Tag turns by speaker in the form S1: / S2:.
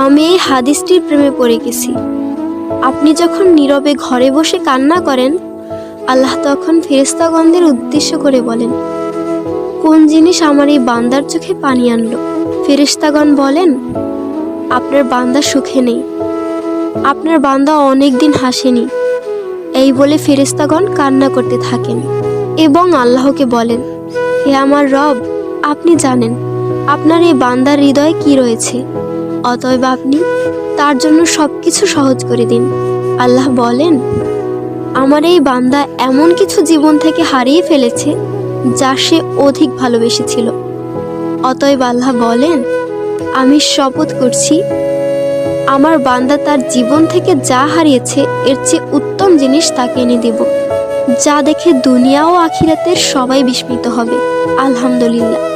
S1: আমি এই হাদিসটির প্রেমে পড়ে গেছি। আপনি যখন নীরবে ঘরে বসে কান্না করেন, আল্লাহ তখন ফেরেশতাগণদের উদ্দেশ্য করে বলেন, কোন জিনিস আমার এই বান্দার চোখে পানি আনলো? ফেরেশতাগণ বলেন, আপনার বান্দা সুখে নেই, আপনার বান্দা অনেক দিন হাসেনি। এই বলে ফেরেশতাগণ কান্না করতে থাকেন এবং আল্লাহকে বলেন, হে আমার রব, আপনি জানেন আপনার এই বান্দার হৃদয়ে কি রয়েছে, অতএব আপনি তার জন্য সবকিছু সহজ করে দিন। আল্লাহ বলেন, আমার এই বান্দা এমন কিছু জীবন থেকে হারিয়ে ফেলেছে যা সে অধিক ভালোবেসেছিল। অতএব আল্লাহ বলেন, আমি শপথ করছি, আমার বান্দা তার জীবন থেকে যা হারিয়েছে এর চেয়ে উত্তম জিনিস তাকে এনে দেব, যা দেখে দুনিয়া ও আখিরাতের সবাই বিস্মিত হবে। আলহামদুলিল্লাহ।